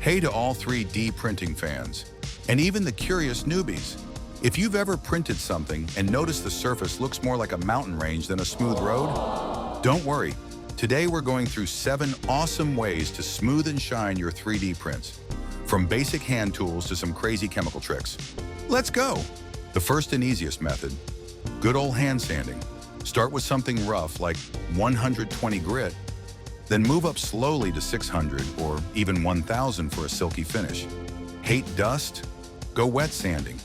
Hey to all 3D printing fans, and even the curious newbies. If you've ever printed something and noticed the surface looks more like a mountain range than a smooth road, don't worry. Today we're going through 7 awesome ways to smooth and shine your 3D prints, from basic hand tools to some crazy chemical tricks. Let's go! The first and easiest method, good old hand sanding. Start with something rough like 120 grit, then move up slowly to 600 or even 1000 for a silky finish. Hate dust? Go wet sanding.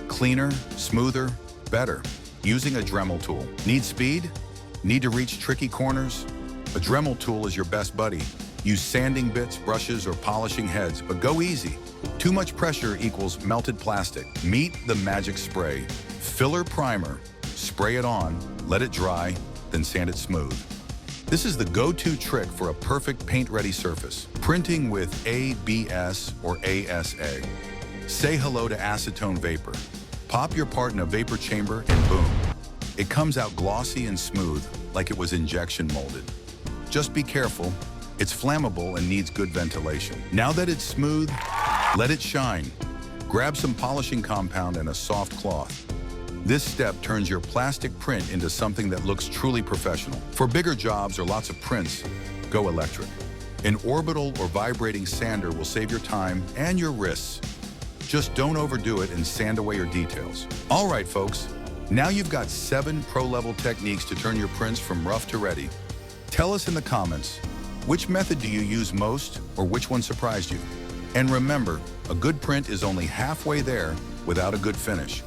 Cleaner, smoother, better. Using a Dremel tool. Need speed? Need to reach tricky corners? A Dremel tool is your best buddy. Use sanding bits, brushes, or polishing heads, but go easy. Too much pressure equals melted plastic. Meet the magic spray. Filler primer. Spray it on, let it dry, then sand it smooth. This is the go-to trick for a perfect paint-ready surface. Printing with ABS or ASA. Say hello to acetone vapor. Pop your part in a vapor chamber and boom. It comes out glossy and smooth, like it was injection molded. Just be careful. It's flammable and needs good ventilation. Now that it's smooth, let it shine. Grab some polishing compound and a soft cloth. This step turns your plastic print into something that looks truly professional. For bigger jobs or lots of prints, go electric. An orbital or vibrating sander will save your time and your wrists. Just don't overdo it and sand away your details. All right, folks, now you've got 7 pro-level techniques to turn your prints from rough to ready. Tell us in the comments, which method do you use most or which one surprised you? And remember, a good print is only halfway there without a good finish.